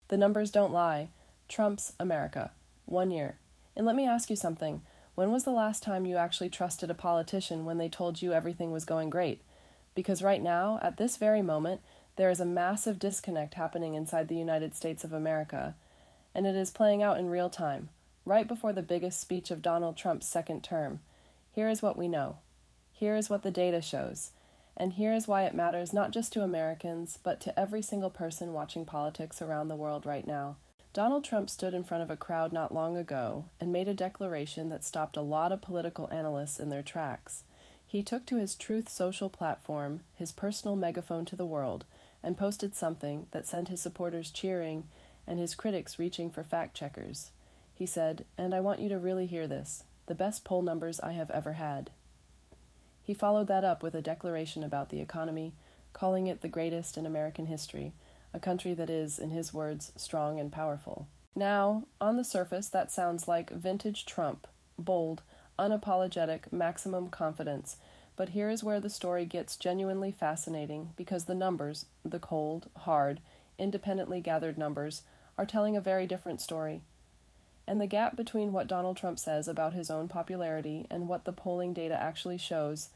The numbers don't lie. Trump's America. 1 year. And let me ask you something. When was the last time you actually trusted a politician when they told you everything was going great? Because right now, at this very moment, there is a massive disconnect happening inside the United States of America, and it is playing out in real time, right before the biggest speech of Donald Trump's second term. Here is what we know. Here is what the data shows. And here is why it matters not just to Americans, but to every single person watching politics around the world right now. Donald Trump stood in front of a crowd not long ago and made a declaration that stopped a lot of political analysts in their tracks. He took to his Truth Social platform, his personal megaphone to the world, and posted something that sent his supporters cheering and his critics reaching for fact-checkers. He said, and I want you to really hear this, the best poll numbers I have ever had. He followed that up with a declaration about the economy, calling it the greatest in American history, a country that is, in his words, strong and powerful. Now, on the surface, that sounds like vintage Trump, bold, unapologetic, maximum confidence, but here is where the story gets genuinely fascinating because the numbers, the cold, hard, independently gathered numbers, are telling a very different story. And the gap between what Donald Trump says about his own popularity and what the polling data actually shows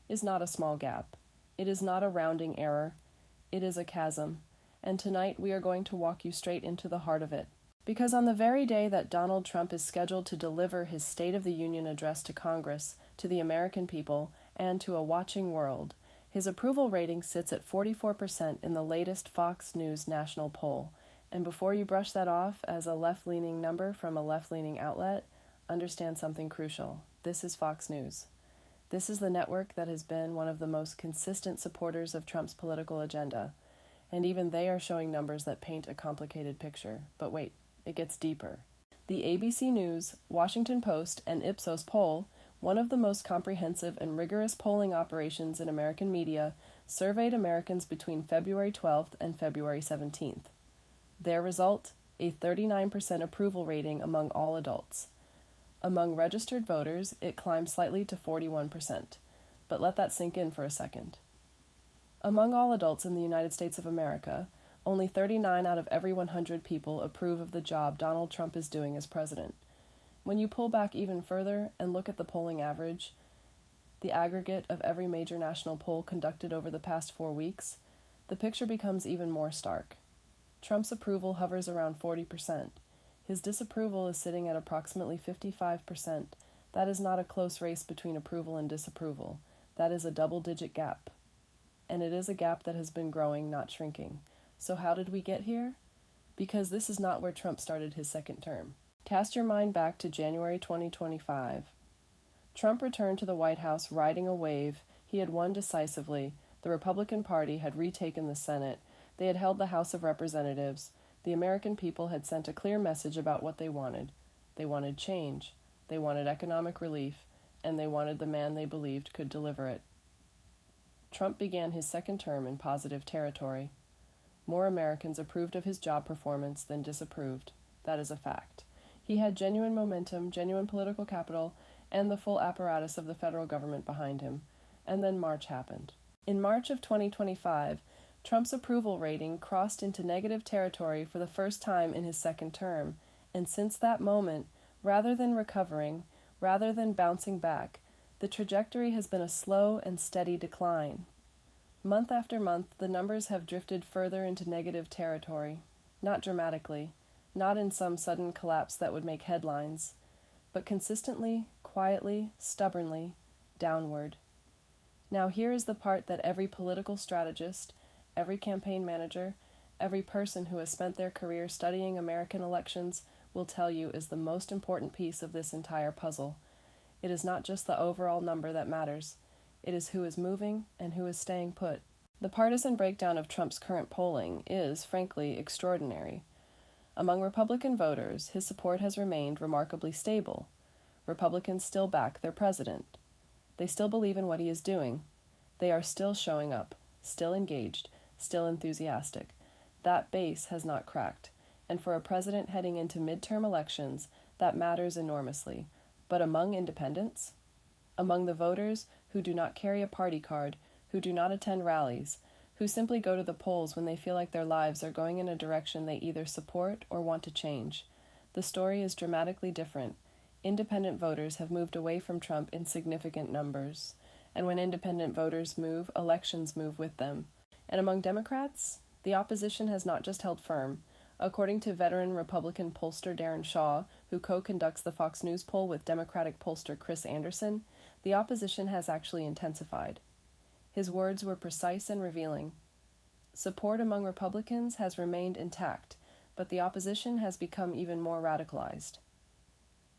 is not a small gap. It is not a rounding error. It is a chasm. And tonight we are going to walk you straight into the heart of it. Because on the very day that Donald Trump is scheduled to deliver his State of the Union address to Congress, to the American people, and to a watching world, his approval rating sits at 44% in the latest Fox News national poll. And before you brush that off as a left-leaning number from a left-leaning outlet, understand something crucial. This is Fox News. This is the network that has been one of the most consistent supporters of Trump's political agenda. And even they are showing numbers that paint a complicated picture. But wait, it gets deeper. The ABC News, Washington Post, and Ipsos poll, one of the most comprehensive and rigorous polling operations in American media, surveyed Americans between February 12th and February 17th. Their result, a 39% approval rating among all adults. Among registered voters, it climbed slightly to 41%. But let that sink in for a second. Among all adults in the United States of America, only 39 out of every 100 people approve of the job Donald Trump is doing as president. When you pull back even further and look at the polling average, the aggregate of every major national poll conducted over the past 4 weeks, the picture becomes even more stark. Trump's approval hovers around 40%. His disapproval is sitting at approximately 55%. That is not a close race between approval and disapproval. That is a double-digit gap. And it is a gap that has been growing, not shrinking. So how did we get here? Because this is not where Trump started his second term. Cast your mind back to January 2025. Trump returned to the White House riding a wave. He had won decisively. The Republican Party had retaken the Senate. They had held the House of Representatives. The American people had sent a clear message about what they wanted. They wanted change. They wanted economic relief. And they wanted the man they believed could deliver it. Trump began his second term in positive territory. More Americans approved of his job performance than disapproved. That is a fact. He had genuine momentum, genuine political capital, and the full apparatus of the federal government behind him. And then March happened. In March of 2025, Trump's approval rating crossed into negative territory for the first time in his second term, and since that moment, rather than recovering, rather than bouncing back, the trajectory has been a slow and steady decline. Month after month, the numbers have drifted further into negative territory, not dramatically, not in some sudden collapse that would make headlines, but consistently, quietly, stubbornly, downward. Now here is the part that every political strategist, every campaign manager, every person who has spent their career studying American elections will tell you is the most important piece of this entire puzzle. It is not just the overall number that matters. It is who is moving and who is staying put. The partisan breakdown of Trump's current polling is, frankly, extraordinary. Among Republican voters, his support has remained remarkably stable. Republicans still back their president. They still believe in what he is doing. They are still showing up, still engaged, still enthusiastic. That base has not cracked, and for a president heading into midterm elections, that matters enormously. But among independents, among the voters who do not carry a party card, who do not attend rallies, who simply go to the polls when they feel like their lives are going in a direction they either support or want to change. The story is dramatically different. Independent voters have moved away from Trump in significant numbers. And when independent voters move, elections move with them. And among Democrats, the opposition has not just held firm. According to veteran Republican pollster Darren Shaw, who co-conducts the Fox News poll with Democratic pollster Chris Anderson, the opposition has actually intensified. His words were precise and revealing. Support among Republicans has remained intact, but the opposition has become even more radicalized.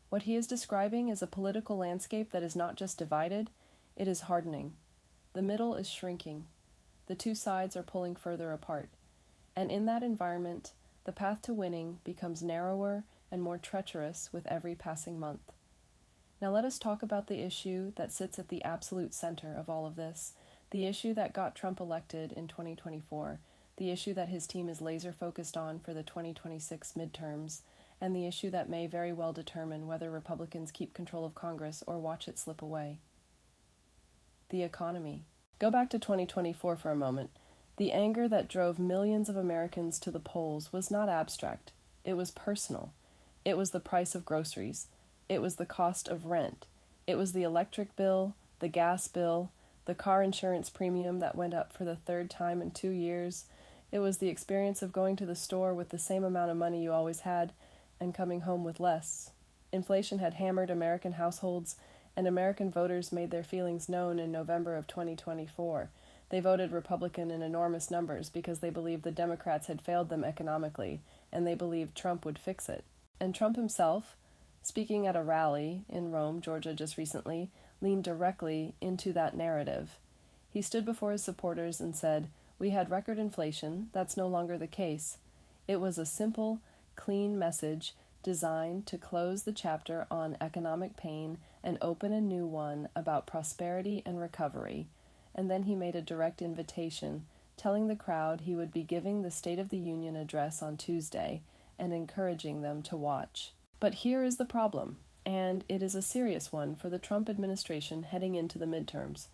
What he is describing is a political landscape that is not just divided, it is hardening. The middle is shrinking. The two sides are pulling further apart. And in that environment, the path to winning becomes narrower and more treacherous with every passing month. Now let us talk about the issue that sits at the absolute center of all of this, the issue that got Trump elected in 2024, the issue that his team is laser focused on for the 2026 midterms, and the issue that may very well determine whether Republicans keep control of Congress or watch it slip away. The economy. Go back to 2024 for a moment. The anger that drove millions of Americans to the polls was not abstract. It was personal. It was the price of groceries. It was the cost of rent. It was the electric bill, the gas bill, the car insurance premium that went up for the third time in 2 years. It was the experience of going to the store with the same amount of money you always had and coming home with less. Inflation had hammered American households, and American voters made their feelings known in November of 2024. They voted Republican in enormous numbers because they believed the Democrats had failed them economically, and they believed Trump would fix it. And Trump himself, speaking at a rally in Rome, Georgia just recently, leaned directly into that narrative. He stood before his supporters and said, "We had record inflation, that's no longer the case. It was a simple, clean message designed to close the chapter on economic pain and open a new one about prosperity and recovery." And then he made a direct invitation, telling the crowd he would be giving the State of the Union address on Tuesday and encouraging them to watch. But here is the problem, and it is a serious one for the Trump administration heading into the midterms.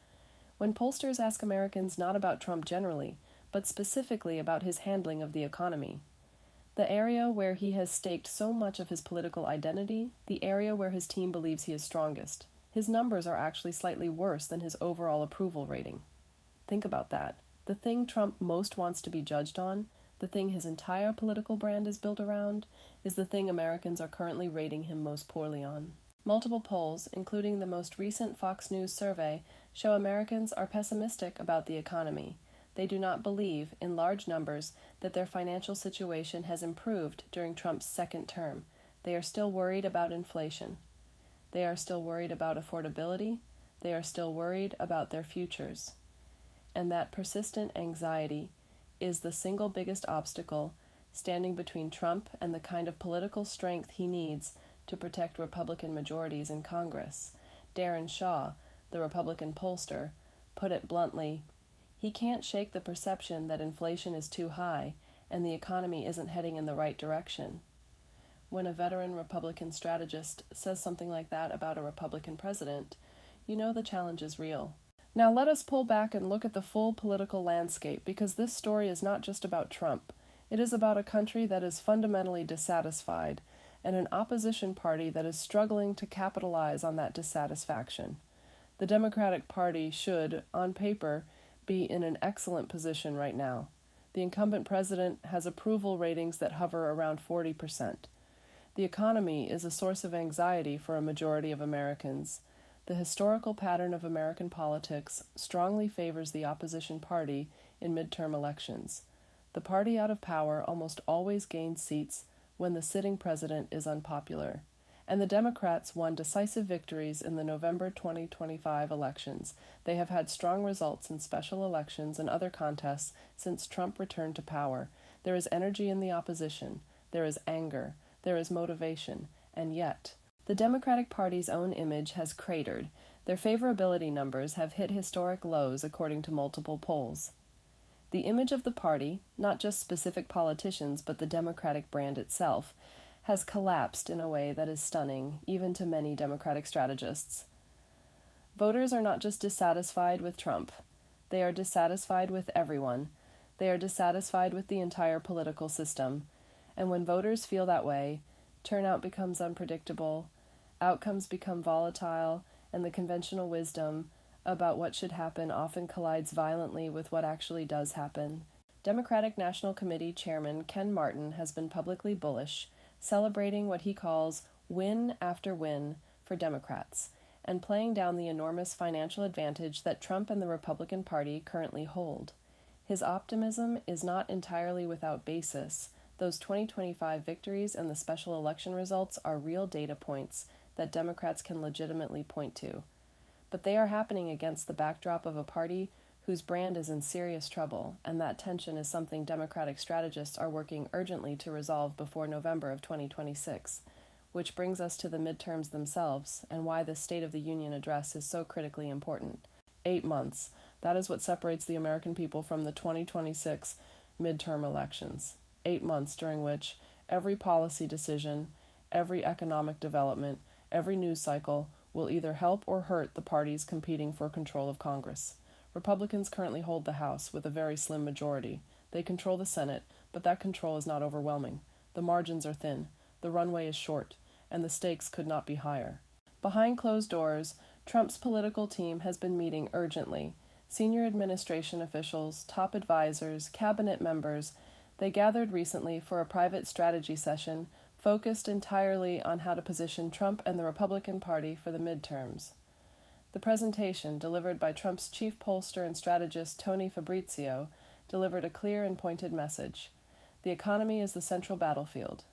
When pollsters ask Americans not about Trump generally, but specifically about his handling of the economy, the area where he has staked so much of his political identity, the area where his team believes he is strongest, his numbers are actually slightly worse than his overall approval rating. Think about that. The thing Trump most wants to be judged on, the thing his entire political brand is built around, is the thing Americans are currently rating him most poorly on. Multiple polls, including the most recent Fox News survey, show Americans are pessimistic about the economy. They do not believe, in large numbers, that their financial situation has improved during Trump's second term. They are still worried about inflation. They are still worried about affordability. They are still worried about their futures. And that persistent anxiety is the single biggest obstacle standing between Trump and the kind of political strength he needs to protect Republican majorities in Congress. Darren Shaw, the Republican pollster, put it bluntly, he can't shake the perception that inflation is too high and the economy isn't heading in the right direction. When a veteran Republican strategist says something like that about a Republican president, you know the challenge is real. Now let us pull back and look at the full political landscape, because this story is not just about Trump. It is about a country that is fundamentally dissatisfied and an opposition party that is struggling to capitalize on that dissatisfaction. The Democratic Party should, on paper, be in an excellent position right now. The incumbent president has approval ratings that hover around 40%. The economy is a source of anxiety for a majority of Americans. The historical pattern of American politics strongly favors the opposition party in midterm elections. The party out of power almost always gains seats when the sitting president is unpopular. And the Democrats won decisive victories in the November 2025 elections. They have had strong results in special elections and other contests since Trump returned to power. There is energy in the opposition. There is anger. There is motivation. And yet, the Democratic Party's own image has cratered. Their favorability numbers have hit historic lows according to multiple polls. The image of the party, not just specific politicians but the Democratic brand itself, has collapsed in a way that is stunning, even to many Democratic strategists. Voters are not just dissatisfied with Trump. They are dissatisfied with everyone. They are dissatisfied with the entire political system. And when voters feel that way, turnout becomes unpredictable, outcomes become volatile, and the conventional wisdom about what should happen often collides violently with what actually does happen. Democratic National Committee Chairman Ken Martin has been publicly bullish, celebrating what he calls win after win for Democrats, and playing down the enormous financial advantage that Trump and the Republican Party currently hold. His optimism is not entirely without basis. Those 2025 victories and the special election results are real data points that Democrats can legitimately point to. But they are happening against the backdrop of a party whose brand is in serious trouble, and that tension is something Democratic strategists are working urgently to resolve before November of 2026, which brings us to the midterms themselves and why the State of the Union address is so critically important. 8 months. That is what separates the American people from the 2026 midterm elections. 8 months during which every policy decision, every economic development, every news cycle will either help or hurt the parties competing for control of Congress. Republicans currently hold the House with a very slim majority. They control the Senate, but that control is not overwhelming. The margins are thin, the runway is short, and the stakes could not be higher. Behind closed doors, Trump's political team has been meeting urgently. Senior administration officials, top advisors, cabinet members, they gathered recently for a private strategy session focused entirely on how to position Trump and the Republican Party for the midterms. The presentation, delivered by Trump's chief pollster and strategist Tony Fabrizio, delivered a clear and pointed message. The economy is the central battlefield.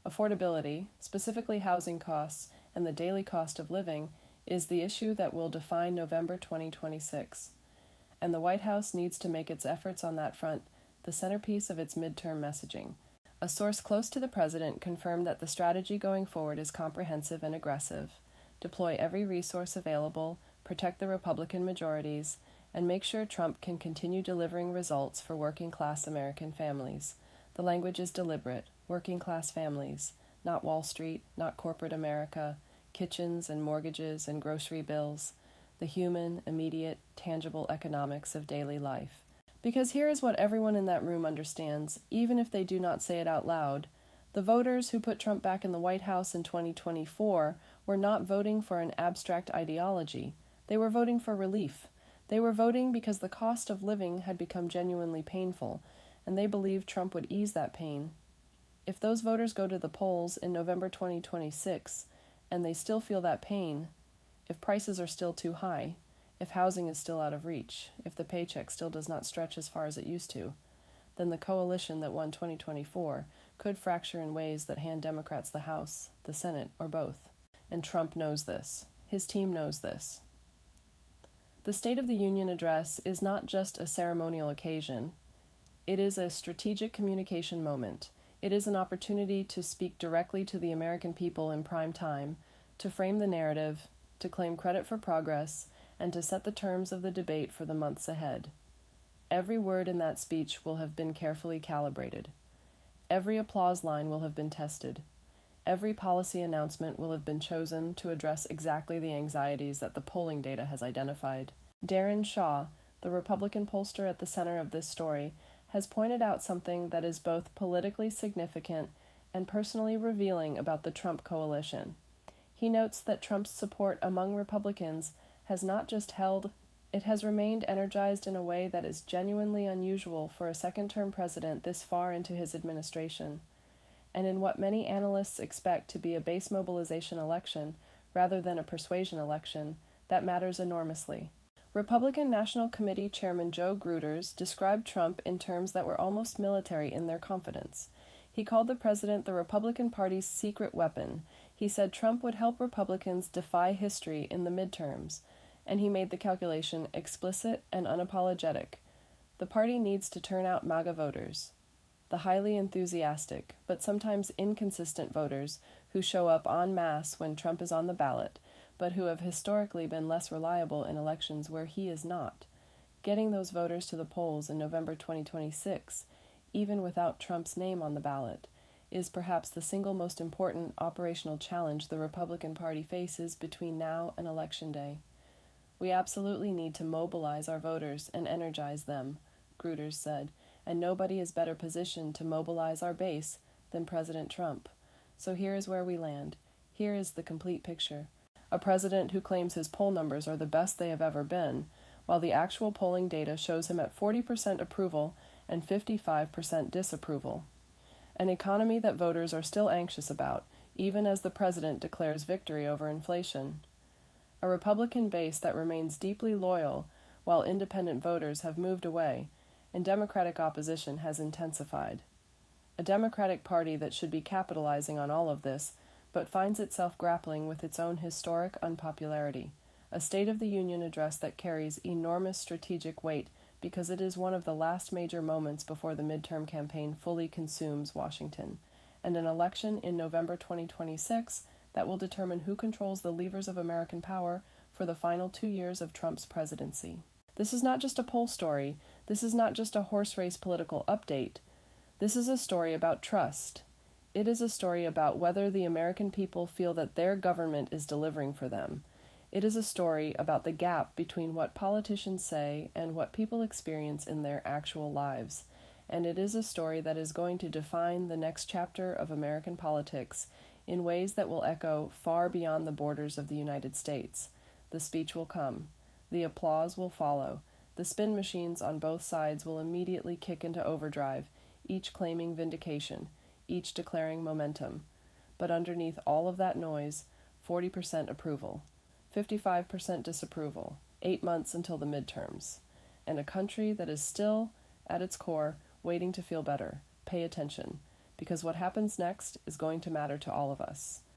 Affordability, specifically housing costs and the daily cost of living, is the issue that will define November 2026. And the White House needs to make its efforts on that front the centerpiece of its midterm messaging. A source close to the president confirmed that the strategy going forward is comprehensive and aggressive. Deploy every resource available, protect the Republican majorities, and make sure Trump can continue delivering results for working-class American families. The language is deliberate. Working-class families, not Wall Street, not corporate America, kitchens and mortgages and grocery bills, the human, immediate, tangible economics of daily life. Because here is what everyone in that room understands, even if they do not say it out loud. The voters who put Trump back in the White House in 2024 were not voting for an abstract ideology. They were voting for relief. They were voting because the cost of living had become genuinely painful, and they believed Trump would ease that pain. If those voters go to the polls in November 2026 and they still feel that pain, if prices are still too high, if housing is still out of reach, if the paycheck still does not stretch as far as it used to, then the coalition that won 2024 could fracture in ways that hand Democrats the House, the Senate, or both. And Trump knows this. His team knows this. The State of the Union address is not just a ceremonial occasion. It is a strategic communication moment. It is an opportunity to speak directly to the American people in prime time, to frame the narrative, to claim credit for progress, and to set the terms of the debate for the months ahead. Every word in that speech will have been carefully calibrated. Every applause line will have been tested. Every policy announcement will have been chosen to address exactly the anxieties that the polling data has identified. Darren Shaw, the Republican pollster at the center of this story, has pointed out something that is both politically significant and personally revealing about the Trump coalition. He notes that Trump's support among Republicans has not just held, it has remained energized in a way that is genuinely unusual for a second-term president this far into his administration, and in what many analysts expect to be a base mobilization election rather than a persuasion election, that matters enormously. Republican National Committee Chairman Joe Gruters described Trump in terms that were almost military in their confidence. He called the president the Republican Party's secret weapon. He said Trump would help Republicans defy history in the midterms, and he made the calculation explicit and unapologetic. The party needs to turn out MAGA voters, the highly enthusiastic, but sometimes inconsistent voters who show up en masse when Trump is on the ballot, but who have historically been less reliable in elections where he is not. Getting those voters to the polls in November 2026, even without Trump's name on the ballot, is perhaps the single most important operational challenge the Republican Party faces between now and Election Day. We absolutely need to mobilize our voters and energize them, Gruters said, and nobody is better positioned to mobilize our base than President Trump. So here is where we land. Here is the complete picture. A president who claims his poll numbers are the best they have ever been, while the actual polling data shows him at 40% approval and 55% disapproval. An economy that voters are still anxious about, even as the president declares victory over inflation. A Republican base that remains deeply loyal, while independent voters have moved away, and Democratic opposition has intensified. A Democratic Party that should be capitalizing on all of this, but finds itself grappling with its own historic unpopularity. A State of the Union address that carries enormous strategic weight because it is one of the last major moments before the midterm campaign fully consumes Washington, and an election in November 2026 that will determine who controls the levers of American power for the final 2 years of Trump's presidency. This is not just a poll story. This is not just a horse race political update. This is a story about trust. It is a story about whether the American people feel that their government is delivering for them. It is a story about the gap between what politicians say and what people experience in their actual lives. And it is a story that is going to define the next chapter of American politics in ways that will echo far beyond the borders of the United States. The speech will come. The applause will follow. The spin machines on both sides will immediately kick into overdrive, each claiming vindication, each declaring momentum. But underneath all of that noise, 40% approval, 55% disapproval, 8 months until the midterms, and a country that is still, at its core, waiting to feel better. Pay attention, because what happens next is going to matter to all of us.